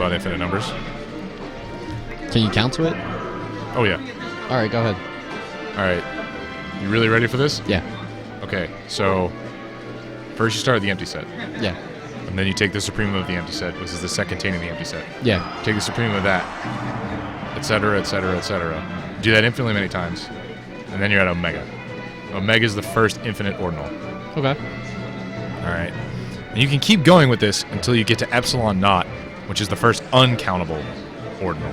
about infinite numbers. Can you count to it? Oh, yeah. All right, go ahead. All right. You really ready for this? Yeah. Okay, so first you start with the empty set. Yeah. And then you take the supremum of the empty set, which is the set containing the empty set. Yeah. Take the supremum of that, etc., etc., etc. Do that infinitely many times, and then you're at Omega. Omega is the first infinite ordinal. Okay. All right. And you can keep going with this until you get to epsilon naught, which is the first uncountable ordinal.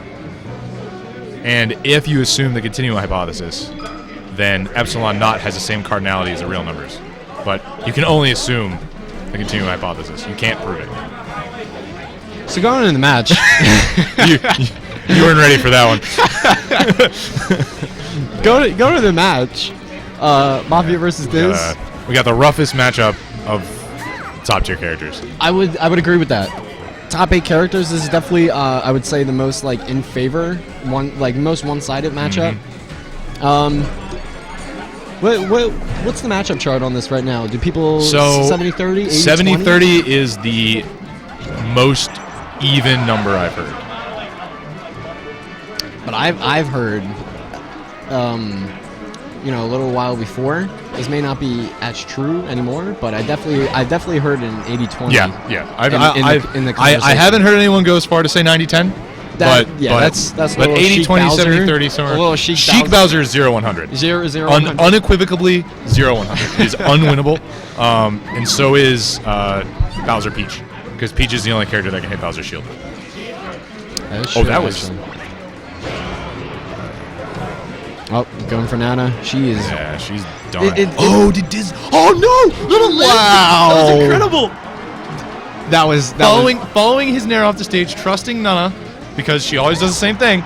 And if you assume the continuum hypothesis, then epsilon naught has the same cardinality as the real numbers. But you can only assume the continuum hypothesis. You can't prove it. So going into the match, you weren't ready for that one. go to the match. Mafia versus Diz. We got the roughest matchup of top tier characters. I would agree with that. Top 8 characters is definitely I would say the most like in favor most one-sided matchup. What's the matchup chart on this right now? Do people 70-30? 70-30 is the most even number I've heard. But I've heard a little while before. This may not be as true anymore, but I definitely heard an 80-20. Yeah. I haven't heard anyone go as far to say 90-10. But 80-20, 70-30 somewhere. A little Sheik Bowser is 0-100. 0-100. Unequivocally 0-100 is unwinnable. And so is Bowser Peach, because Peach is the only character that can hit Bowser's shield. That was. Oh, going for Nana. She is. Yeah, she's done. Did Diz? Oh no! Little wow! That was incredible. That was following his nair off the stage, trusting Nana, because she always does the same thing.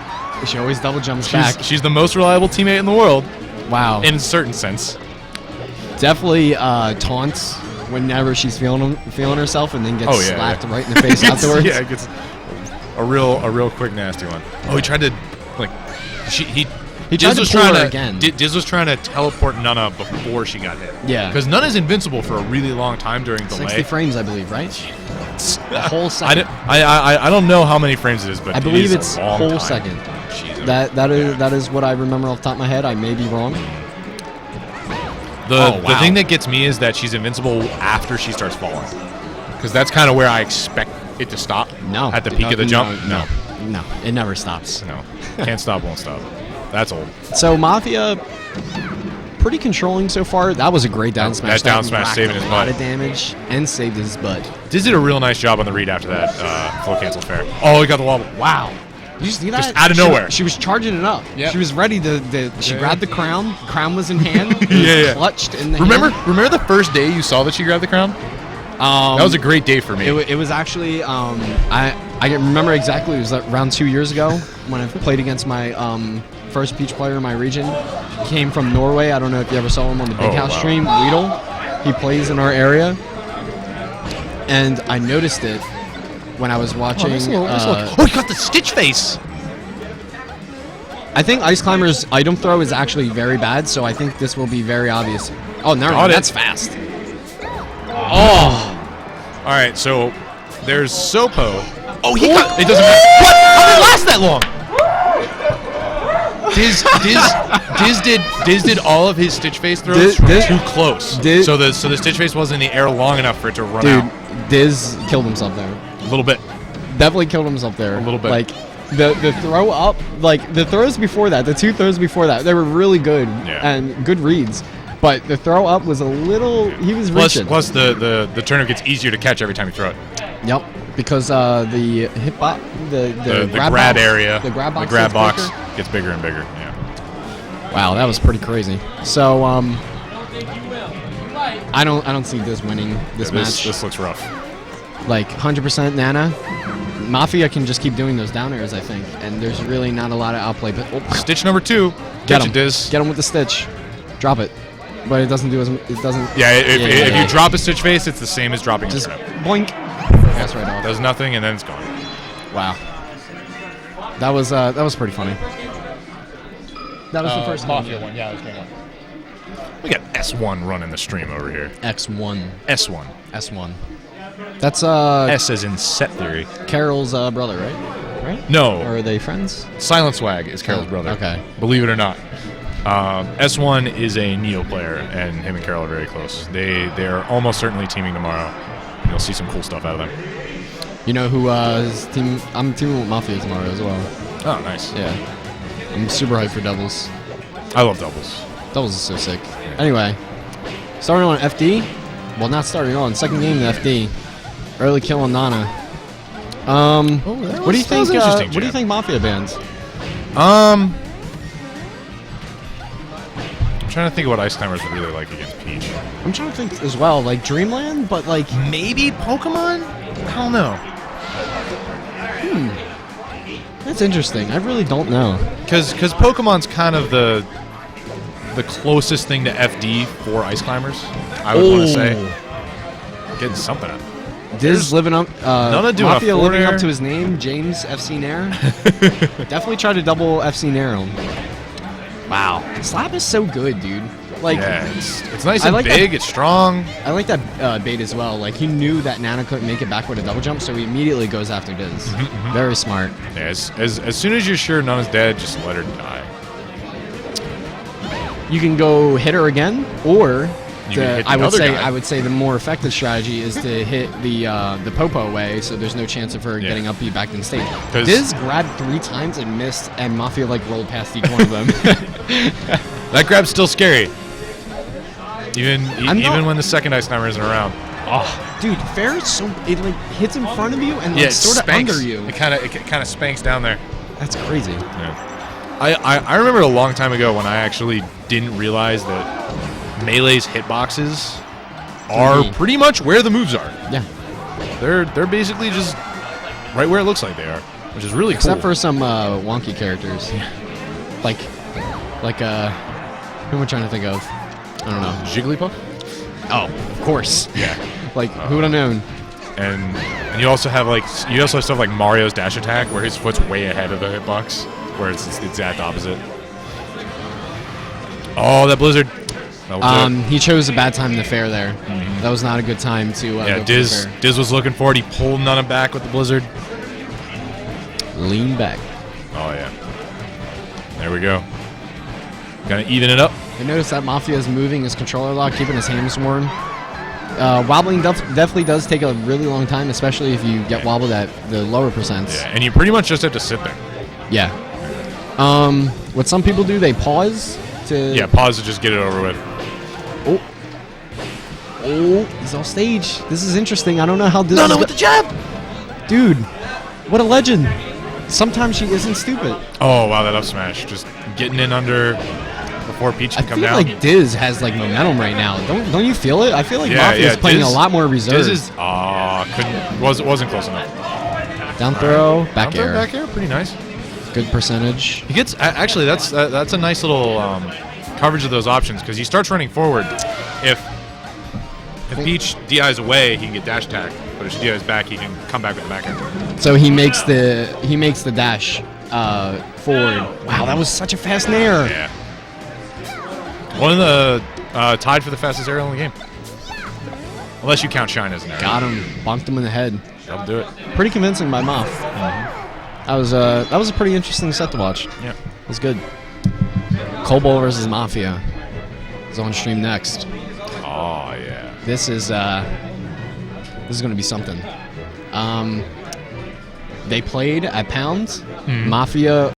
She always double jumps back. She's the most reliable teammate in the world. Wow. In a certain sense. Definitely taunts whenever she's feeling herself, and then gets slapped right in the face afterwards. Yeah, it gets a real quick nasty one. Oh, he tried to Diz was trying to again. Diz was trying to teleport Nana before she got hit. Yeah. Because Nana's invincible for a really long time during delay. 60 frames, I believe, right? A whole second. I don't know how many frames it is, but I believe it's a whole second. Jesus. That is what I remember off the top of my head. I may be wrong. The thing that gets me is that she's invincible after she starts falling. Because that's kind of where I expect it to stop. No. At the peak of the jump? No, it never stops. No. Can't stop, won't stop. That's old. So Mafia, pretty controlling so far. That was a great down smash. That down smash saving his butt. A lot of damage and saved his butt. Diz did a real nice job on the read after that flow cancel fair. Oh, he got the wobble. Wow. Did you see that? Just out of nowhere. She was charging it up. Yep. She was ready to she grabbed the crown. Crown was in hand. Clutched in the hand. Remember the first day you saw that she grabbed the crown? That was a great day for me. It was actually I remember exactly. It was like around 2 years ago when I played against my first Peach player in my region. He came from Norway. I don't know if you ever saw him on the Big House stream. Weedle. He plays in our area, and I noticed it when I was watching. He got the Stitch face. I think Ice Climber's item throw is actually very bad, so I think this will be very obvious. Oh, never mind. That's fast. Oh. All right, so there's Sopo. Oh, it doesn't matter. What? How did it last that long? Diz did all of his Stitch face throws from too close. So the Stitch face wasn't in the air long enough for it to run out. Diz killed himself there. A little bit. Definitely killed himself there. A little bit. Like the throw up, like the throws before that, the 2 throws before that, they were really good and good reads. But the throw up was a little. He was reaching. Plus the turnip gets easier to catch every time you throw it. Yep, because the hip box, the grab area, the grab box gets bigger and bigger. Yeah. Wow, that was pretty crazy. So I don't see Diz winning this match. This looks rough. Like 100% Nana. Mafia can just keep doing those down airs, I think, and there's really not a lot of outplay. But Stitch number 2. Get him, Diz. Get him with the Stitch. Drop it. But it doesn't do as it doesn't. Yeah, if you drop a Stitch face, it's the same as dropping just a turnip. Boink. That's right off. Does nothing and then it's gone. Wow. That was pretty funny. That was the first Mafia one. Yeah, that was game 1. We got S1 running the stream over here. X1. S1. S1. That's S as in set theory. Carol's brother, right? Right? No. Or are they friends? Silent Swag is Carol's brother. Okay. Believe it or not. S1 is a Neo player, and him and Carol are very close. They're almost certainly teaming tomorrow. And you'll see some cool stuff out of them. You know who is team? I'm teaming with Mafia tomorrow as well. Oh, nice. Yeah. I'm super hyped for doubles. I love doubles. Doubles is so sick. Anyway, starting on FD. Well, not starting on. Second game in FD. Early kill on Nana. What do you think? What do you think Mafia bans? I'm trying to think of what Ice Climbers would really like against Peach. I'm trying to think as well, like Dreamland, but like maybe Pokemon? I don't know. That's interesting. I really don't know. Because Pokemon's kind of the closest thing to FD for Ice Climbers, I would want to say. Getting something out of it. Diz living up, Mafia living air. up to his name, James FC Nair. Definitely try to double FC Nair him. Wow. Slap is so good, dude. Like, yeah, it's nice and big, it's strong. I like that bait as well. Like, he knew that Nana couldn't make it back with a double jump, so he immediately goes after Diz. Very smart. Yeah, as soon as you're sure Nana's dead, just let her die. You can go hit her again, or I guy. would say the more effective strategy is to hit the Popo away, so there's no chance of her getting up back in stage. Diz grabbed 3 times and missed, and Mafia like rolled past each one of them. That grab's still scary. Even when the second Ice Climber isn't around. Oh, dude, fair is so it like hits in front of you and like sort of under you. It kind of spanks down there. That's crazy. Yeah. I remember a long time ago when I actually didn't realize that Melee's hitboxes are pretty much where the moves are. Yeah. They're basically just right where it looks like they are, which is really cool. Except for some wonky characters. Yeah. Like who am I trying to think of? I don't know. Jigglypuff? Oh, of course. Yeah. Like who would have known? And you also have stuff like Mario's dash attack where his foot's way ahead of the hitbox, where it's the exact opposite. Oh, that Blizzard. He chose a bad time in the fair there. That was not a good time to Diz was looking for it. He pulled Nana back with the Blizzard. Lean back. Oh, yeah. There we go. Gonna even it up. I noticed that Mafia is moving his controller lock, keeping his hands warm. Wobbling definitely does take a really long time, especially if you get wobbled at the lower percents. Yeah, and you pretty much just have to sit there. Yeah. What some people do, they pause to... Yeah, pause to just get it over with. Oh, he's off stage. This is interesting. I don't know how this No, with the jab! Dude, what a legend. Sometimes she isn't stupid. Oh, wow, that up smash. Just getting in under before Peach can come down. I feel like Diz has like momentum right now. Don't you feel it? I feel like Mafia's playing a lot more reserved. Diz is wasn't close enough. Down throw, back air. Back air, pretty nice. Good percentage. He gets actually that's a nice little coverage of those options because he starts running forward. If Peach DI's away, he can get dash attack, but if she DI's back, he can come back with the back air. So he makes the dash forward. Wow, that was such a fast nair. Yeah. One of the tied for the fastest aerial in the game. Unless you count Shine as an aerial. Got him. Bonked him in the head. That'll do it. Pretty convincing by Moff. That was a pretty interesting set to watch. Yeah. It was good. Cobalt versus Mafia is on stream next. Oh yeah. This is going to be something. They played at Pound. Mafia